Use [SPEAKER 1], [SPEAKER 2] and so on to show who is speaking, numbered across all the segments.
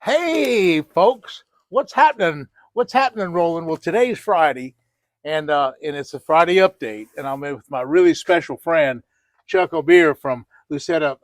[SPEAKER 1] Hey, folks, what's happening? What's happening, Roland? Well, today's Friday, and it's a Friday update, and I'm with my really special friend Chuck O'Beer from Lucetta,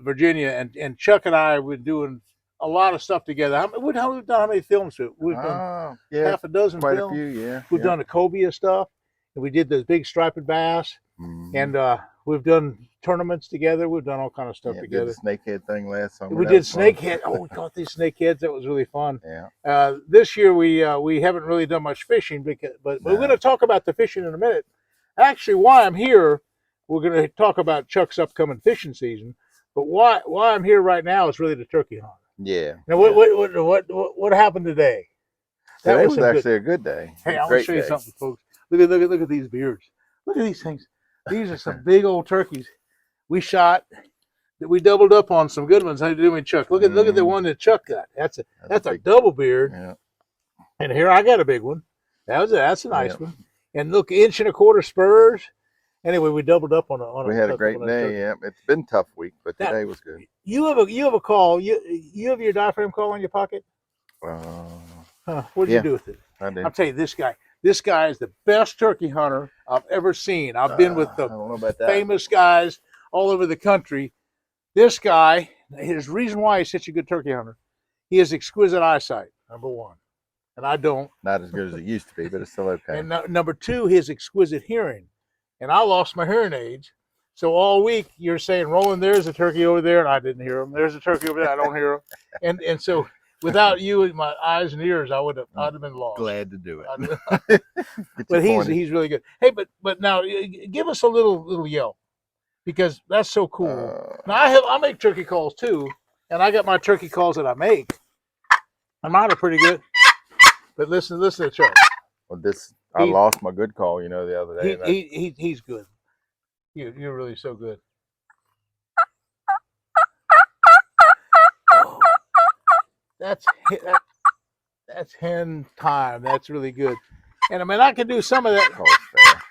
[SPEAKER 1] Virginia, and Chuck and I were doing a lot of stuff together. We've done how many films? We've done
[SPEAKER 2] Yeah,
[SPEAKER 1] half a dozen
[SPEAKER 2] quite a
[SPEAKER 1] films.
[SPEAKER 2] few, yeah.
[SPEAKER 1] We've done the Cobia stuff, and we did the big striped bass, and we've done tournaments together. We've done all kind of stuff
[SPEAKER 2] Yeah, did
[SPEAKER 1] together.
[SPEAKER 2] the snakehead thing last summer.
[SPEAKER 1] We
[SPEAKER 2] That
[SPEAKER 1] did
[SPEAKER 2] was fun.
[SPEAKER 1] snakehead. Oh, we caught these snakeheads. That was really fun.
[SPEAKER 2] Yeah.
[SPEAKER 1] This year we haven't really done much fishing, but we're going to talk about the fishing in a minute. Actually, why I'm here, we're going to talk about Chuck's upcoming fishing season. But why I'm here right now is really the turkey hunt.
[SPEAKER 2] Yeah.
[SPEAKER 1] Now, what happened today?
[SPEAKER 2] Today was actually a good day.
[SPEAKER 1] Hey, I want to show you something, folks. Look at these beards. Look at these things. These are some big old turkeys. We shot. We doubled up on some good ones. How you doing, Chuck? Look at the one that Chuck got. That's a double beard.
[SPEAKER 2] Yeah.
[SPEAKER 1] And here I got a big one. That's a nice one. And look, 1.25 inch spurs. Anyway, we doubled up on a.
[SPEAKER 2] We had a great day. Yeah, it's been a tough week, but today was good.
[SPEAKER 1] You have a call. You have your diaphragm call in your pocket. What did you do with it?
[SPEAKER 2] I did.
[SPEAKER 1] I'll tell you, this guy. This guy is the best turkey hunter I've ever seen. I've been with the famous guys all over the country. This guy, his reason why he's such a good turkey hunter, he has exquisite eyesight, number one. And I don't.
[SPEAKER 2] Not as good as it used to be, but it's still okay.
[SPEAKER 1] And number two, his exquisite hearing. And I lost my hearing aids. So all week you're saying, Roland, there's a turkey over there, and I didn't hear him. There's a turkey over there, I don't hear him. And so without you and my eyes and ears, I'd have been lost.
[SPEAKER 2] Glad to do it.
[SPEAKER 1] But he's really good. Hey, but now give us a little yell. Because that's so cool. Now I make turkey calls too, and I got my turkey calls that I make. And mine are pretty good. But listen to Chuck.
[SPEAKER 2] Well, I lost my good call, the other day.
[SPEAKER 1] He's good. You're really so good. Oh, that's hen time. That's really good. And I mean, I can do some of that.
[SPEAKER 2] Oh, fair.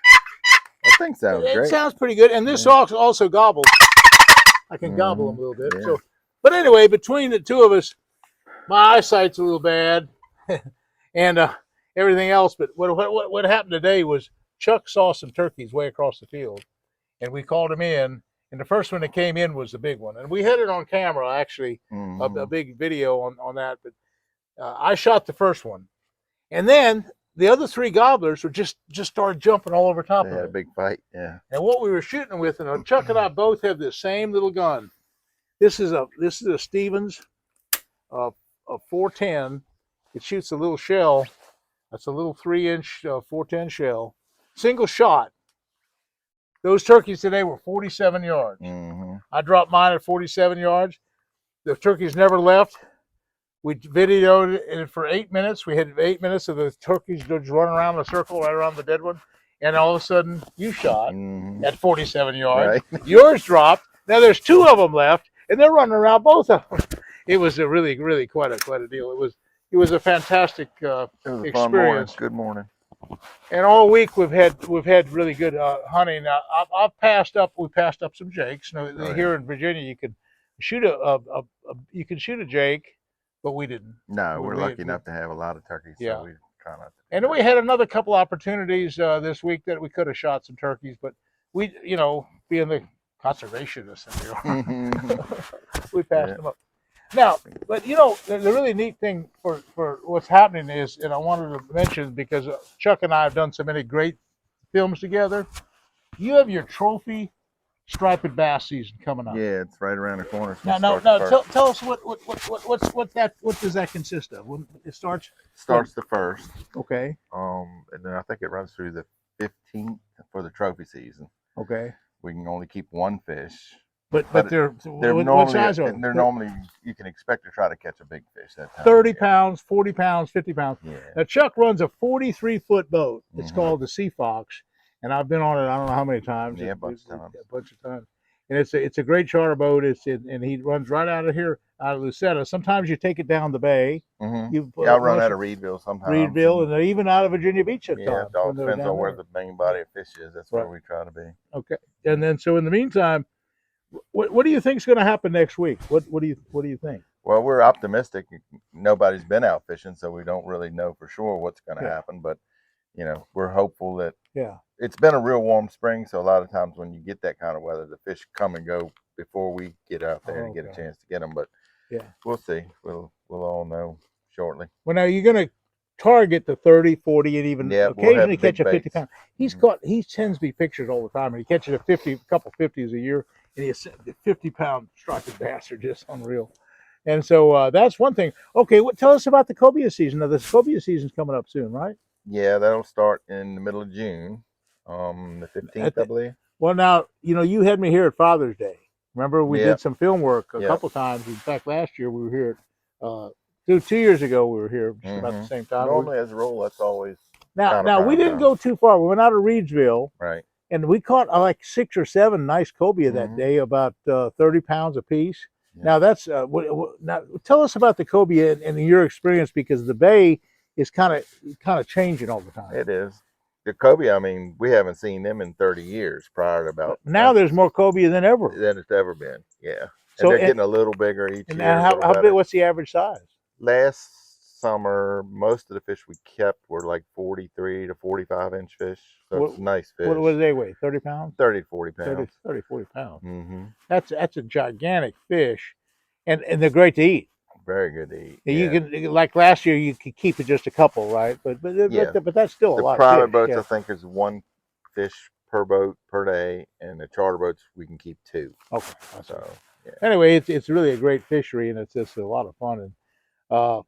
[SPEAKER 2] That thing sounds great.
[SPEAKER 1] It sounds pretty good, and this also gobbles. I can gobble them a little bit. Yeah. So, but anyway, between the two of us, my eyesight's a little bad, and everything else. But what happened today was Chuck saw some turkeys way across the field, and we called him in. And the first one that came in was the big one, and we had it on camera actually, a big video on that. But I shot the first one, and then the other three gobblers were just started jumping all over top of it.
[SPEAKER 2] They had a big fight, yeah.
[SPEAKER 1] And what we were shooting with, and Chuck and I both have the same little gun. This is a Stevens, a 410. It shoots a little shell. That's a little 3-inch 410 shell, single shot. Those turkeys today were 47 yards. I dropped mine at 47 yards. The turkeys never left. We videoed it for 8 minutes. We had 8 minutes of the turkeys just running around the circle right around the dead one. And all of a sudden, you shot at 47 yards. Right. Yours dropped. Now there's 2 of them left, and they're running around both of them. It was a really, really quite a deal. It was a fantastic experience.
[SPEAKER 2] Fun morning. Good morning.
[SPEAKER 1] And all week we've had really good hunting. Now we passed up some jakes. Now, here in Virginia, you can shoot a jake. But we didn't.
[SPEAKER 2] No, we're lucky enough to have a lot of turkeys.
[SPEAKER 1] Yeah.
[SPEAKER 2] So we try not to.
[SPEAKER 1] And then we had another couple opportunities this week that we could have shot some turkeys, but we, being the conservationists in here, we passed them up. Now, but the really neat thing for what's happening is, and I wanted to mention because Chuck and I have done so many great films together. You have your trophy striped bass season coming up.
[SPEAKER 2] Yeah, it's right around the corner.
[SPEAKER 1] Now, tell us what does that consist of? When it starts
[SPEAKER 2] the 1st.
[SPEAKER 1] Okay.
[SPEAKER 2] And then I think it runs through the 15th for the trophy season.
[SPEAKER 1] Okay.
[SPEAKER 2] We can only keep 1 fish.
[SPEAKER 1] But they're
[SPEAKER 2] what
[SPEAKER 1] size are they?
[SPEAKER 2] They're normally, you can expect to try to catch a big fish that time.
[SPEAKER 1] 30 pounds, 40 pounds, 50 pounds.
[SPEAKER 2] Yeah.
[SPEAKER 1] Now Chuck runs a 43-foot boat. It's called the Sea Fox. And I've been on it, I don't know how many times.
[SPEAKER 2] Yeah, a bunch
[SPEAKER 1] of times. And it's a great charter boat. And he runs right out of Lucetta. Sometimes you take it down the bay.
[SPEAKER 2] I run out of Reedville sometimes.
[SPEAKER 1] Reedville, and even out of Virginia Beach at times.
[SPEAKER 2] Yeah, it all depends on where the main body of fish is. That's where we try to be.
[SPEAKER 1] Okay. And then so in the meantime, what do you think is going to happen next week? What do you think?
[SPEAKER 2] Well, we're optimistic. Nobody's been out fishing, so we don't really know for sure what's going to
[SPEAKER 1] Yeah.
[SPEAKER 2] happen. But we're hopeful that
[SPEAKER 1] Yeah.
[SPEAKER 2] it's been a real warm spring. So a lot of times when you get that kind of weather, the fish come and go before we get out there to get a chance to get them. But
[SPEAKER 1] yeah,
[SPEAKER 2] we'll see. We'll all know shortly.
[SPEAKER 1] well, now you're going to target the 30, 40, and even
[SPEAKER 2] Yeah, we'll have
[SPEAKER 1] occasionally
[SPEAKER 2] the big
[SPEAKER 1] catch a 50
[SPEAKER 2] baits.
[SPEAKER 1] pound. He sends me pictures all the time, and he catches a couple 50s a year, and he's the 50-pound striped bass are just unreal. And so that's one thing. Okay, tell us about the cobia season. Now, the cobia season's coming up soon, right?
[SPEAKER 2] Yeah, that'll start in the middle of June, the 15th, I believe.
[SPEAKER 1] Well, now, you had me here at Father's Day. Remember, we did some film work a couple times. In fact, last year we were here. 2 years ago we were here just about the same time.
[SPEAKER 2] Normally, as a rule, that's always
[SPEAKER 1] Now we didn't go too far. We went out of Reedsville,
[SPEAKER 2] right,
[SPEAKER 1] and we caught like 6 or 7 nice cobia that day, about 30 pounds a piece.
[SPEAKER 2] Yeah.
[SPEAKER 1] Now that's now tell us about the cobia and your experience, because the bay is kind of changing all the time.
[SPEAKER 2] It is. The cobia, I mean, we haven't seen them in 30 years prior to about.
[SPEAKER 1] Now there's more cobia than ever.
[SPEAKER 2] Than it's ever been. Yeah.
[SPEAKER 1] So
[SPEAKER 2] they're getting a little bigger each year.
[SPEAKER 1] And how big? What's the average size?
[SPEAKER 2] Last summer, most of the fish we kept were like 43 to 45-inch fish. So it's nice fish.
[SPEAKER 1] What do they weigh? 30 pounds?
[SPEAKER 2] 30 to 40 pounds.
[SPEAKER 1] 30, 40 pounds.
[SPEAKER 2] Mm-hmm.
[SPEAKER 1] That's a gigantic fish, and they're great to eat.
[SPEAKER 2] Very good to eat.
[SPEAKER 1] You can, like last year, you could keep it just a couple, right? But that's still a lot.
[SPEAKER 2] The private boats,
[SPEAKER 1] yeah.
[SPEAKER 2] I think, is 1 fish per boat per day, and the charter boats we can keep 2.
[SPEAKER 1] Okay.
[SPEAKER 2] So
[SPEAKER 1] anyway, it's really a great fishery, and it's just a lot of fun. And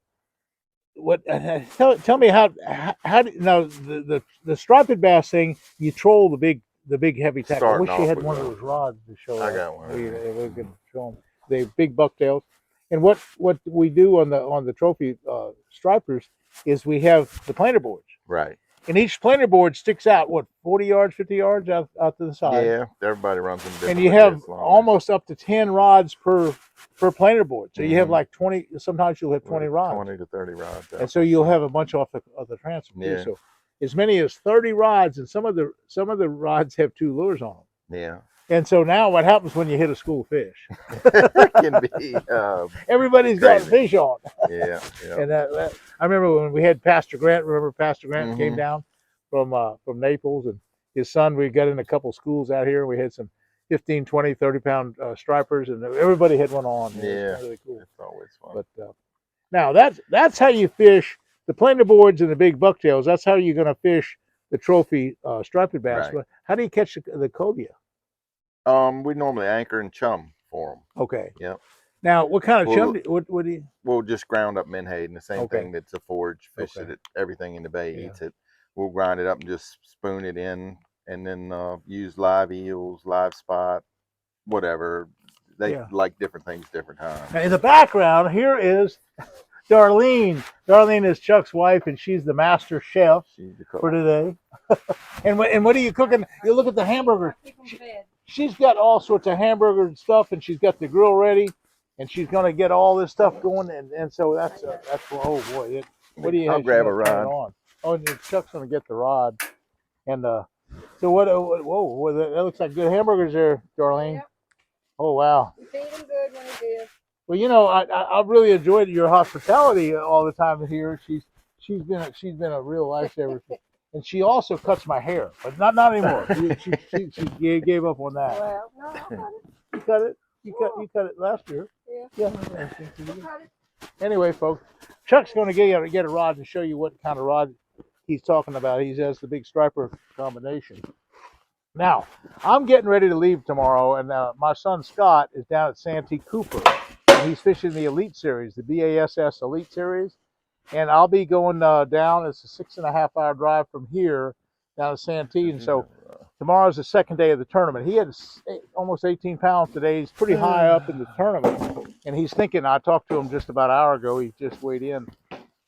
[SPEAKER 1] tell me how do now the striped bass thing? You troll the big heavy tackle. I wish you had one of those rods to show.
[SPEAKER 2] I got one.
[SPEAKER 1] We can show them the big bucktails. And what we do on the trophy stripers is we have the planer boards.
[SPEAKER 2] Right.
[SPEAKER 1] And each planer board sticks out 40 yards, 50 yards out to the side.
[SPEAKER 2] Yeah, everybody runs them different.
[SPEAKER 1] And you have almost up to 10 rods per planer board. So you have like 20. Sometimes you'll have 20 rods.
[SPEAKER 2] 20 to 30 rods.
[SPEAKER 1] And so you'll have a bunch off the transom too. So as many as 30 rods, and some of the rods have 2 lures on them.
[SPEAKER 2] Yeah.
[SPEAKER 1] And so now what happens when you hit a school of fish?
[SPEAKER 2] It can be
[SPEAKER 1] everybody's got fish on.
[SPEAKER 2] Yeah.
[SPEAKER 1] And I remember when we had Pastor Grant. Remember Pastor Grant came down from Naples, and his son, we got in a couple schools out here. We had some 15, 20, 30-pound stripers, and everybody had one on.
[SPEAKER 2] Yeah.
[SPEAKER 1] It was really cool.
[SPEAKER 2] It's always fun.
[SPEAKER 1] But now that's how you fish the planer boards and the big bucktails. That's how you're going to fish the trophy striped bass.
[SPEAKER 2] Right.
[SPEAKER 1] How do you catch the cobia?
[SPEAKER 2] We normally anchor and chum for them.
[SPEAKER 1] Okay.
[SPEAKER 2] Yep.
[SPEAKER 1] Now, what kind of chum? What do you?
[SPEAKER 2] We'll just ground up menhaden, the same thing that's a forage fish that everything in the bay eats it. We'll grind it up and just spoon it in, and then use live eels, live spot, whatever. They like different things different times.
[SPEAKER 1] Now, in the background, here is Darlene. Darlene is Chuck's wife, and she's the master chef for today. And what are you cooking? You look at the hamburger. She's got all sorts of hamburger and stuff, and she's got the grill ready, and she's going to get all this stuff going. And so that's oh boy, what do you?
[SPEAKER 2] I'll grab a rod.
[SPEAKER 1] On? Oh, and Chuck's going to get the rod. And so what? Whoa, that looks like good hamburgers there, Darlene. Yep. Oh wow.
[SPEAKER 3] You feed them good when you do.
[SPEAKER 1] Well, I really enjoyed your hospitality all the time here. She's been a real lifesaver. And she also cuts my hair, but not anymore. She gave up on that.
[SPEAKER 3] Well, no, I cut it.
[SPEAKER 1] You cut it? You cut it last year. Yeah. Anyway, folks, Chuck's going to get a rod and show you what kind of rod he's talking about. He has the big striper combination. Now, I'm getting ready to leave tomorrow, and my son Scott is down at Santee Cooper, and he's fishing the Elite Series, the B.A.S.S. Elite Series. And I'll be going down. It's a 6.5-hour drive from here down to Santee. And so tomorrow's the second day of the tournament. He had almost 18 pounds today. He's pretty high up in the tournament. And he's thinking, I talked to him just about an hour ago. He just weighed in.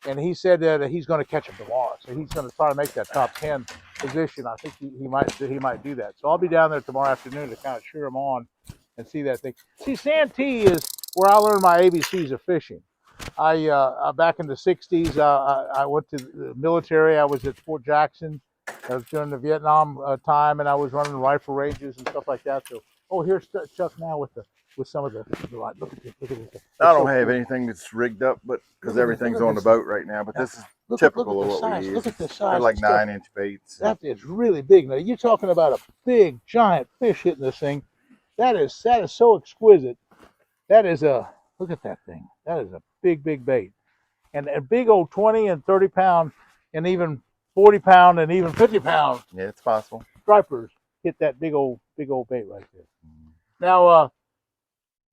[SPEAKER 1] And he said that he's going to catch him tomorrow. So he's going to try to make that top 10 position. I think he might do that. So I'll be down there tomorrow afternoon to kind of cheer him on and see that thing. See, Santee is where I learned my ABCs of fishing. I back in the 60s, I went to the military. I was at Fort Jackson. I was during the Vietnam time, and I was running rifle ranges and stuff like that. So, here's Chuck now with with some of the look at this. Look at this. It's
[SPEAKER 2] I don't
[SPEAKER 1] so
[SPEAKER 2] have
[SPEAKER 1] cool.
[SPEAKER 2] anything that's rigged up, but because
[SPEAKER 1] Look at
[SPEAKER 2] everything's
[SPEAKER 1] this.
[SPEAKER 2] on the boat right now. But
[SPEAKER 1] Now,
[SPEAKER 2] this is
[SPEAKER 1] look at
[SPEAKER 2] typical
[SPEAKER 1] the
[SPEAKER 2] of what
[SPEAKER 1] size.
[SPEAKER 2] we use.
[SPEAKER 1] Look at the
[SPEAKER 2] They're
[SPEAKER 1] size.
[SPEAKER 2] like
[SPEAKER 1] of stuff.
[SPEAKER 2] 9-inch baits.
[SPEAKER 1] That is really big. Now you're talking about a big, giant fish hitting this thing. That is so exquisite. That is a look at that thing. That is a big bait, and a big old 20 and 30 pound, and even 40 pound, and even 50 pound
[SPEAKER 2] Yeah, it's possible.
[SPEAKER 1] stripers hit that big old bait right there. Now,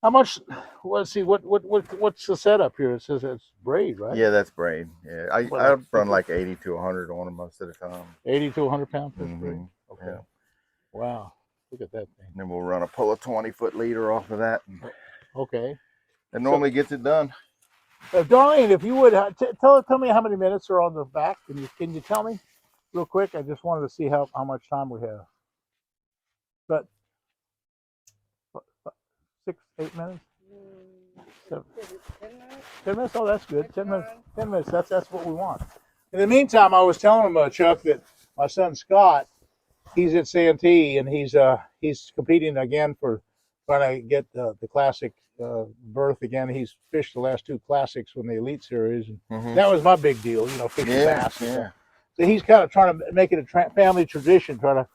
[SPEAKER 1] how much? Let's see. What's the setup here? It says it's braid, right?
[SPEAKER 2] Yeah, that's braid. Yeah, I run like 80 to 100 on them most of the time.
[SPEAKER 1] 80 to 100 pound fish braid. Okay.
[SPEAKER 2] Yeah.
[SPEAKER 1] Wow. Look at that thing.
[SPEAKER 2] And then we'll run pull a 20-foot leader off of that.
[SPEAKER 1] Okay.
[SPEAKER 2] It normally gets it done.
[SPEAKER 1] Darlene, if you would tell me how many minutes are on the back. Can you tell me real quick? I just wanted to see how much time we have. But 6, 8 minutes. 7, 10 minutes. Oh, that's good. 10 minutes. 10 minutes. That's what we want. In the meantime, I was telling him, Chuck, that my son Scott, he's at Santee, and he's competing again for trying to get the classic berth again. He's fished the last 2 classics from the Elite Series, and that was my big deal, fishing bass.
[SPEAKER 2] Yeah.
[SPEAKER 1] So he's kind of trying to make it a family tradition, trying to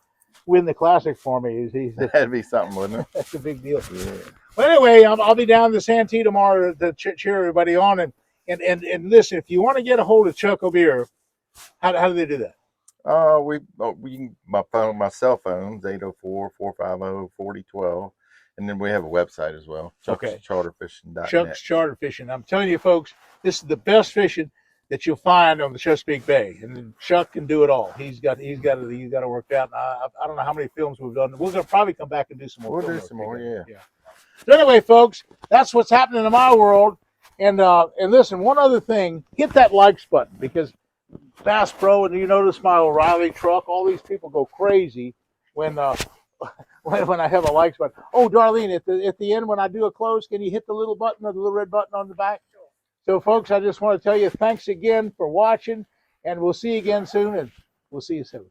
[SPEAKER 1] win the classic for me.
[SPEAKER 2] That'd be something, wouldn't it?
[SPEAKER 1] That's a big deal.
[SPEAKER 2] Yeah.
[SPEAKER 1] But anyway, I'll be down to Santee tomorrow to cheer everybody on. And listen, if you want to get a hold of Chuck Cobia, how do they do that?
[SPEAKER 2] My cell phone's 804-450-4012, and then we have a website as well. Chuck'sCharterFishing.net.
[SPEAKER 1] Chuck's Charter Fishing. I'm telling you, folks, this is the best fishing that you'll find on the Chesapeake Bay, and Chuck can do it all. He's got it worked out. And I don't know how many films we've done. We're gonna probably come back and do some more.
[SPEAKER 2] We'll do some more, yeah.
[SPEAKER 1] So anyway, folks, that's what's happening in my world. And listen, one other thing, hit that likes button, because Bass Pro, and you notice my O'Reilly truck, all these people go crazy when when I have a likes button. Oh, Darlene, at the end when I do a close, can you hit the little button or the little red button on the back? So, folks, I just want to tell you thanks again for watching, and we'll see you again soon, and we'll see you soon.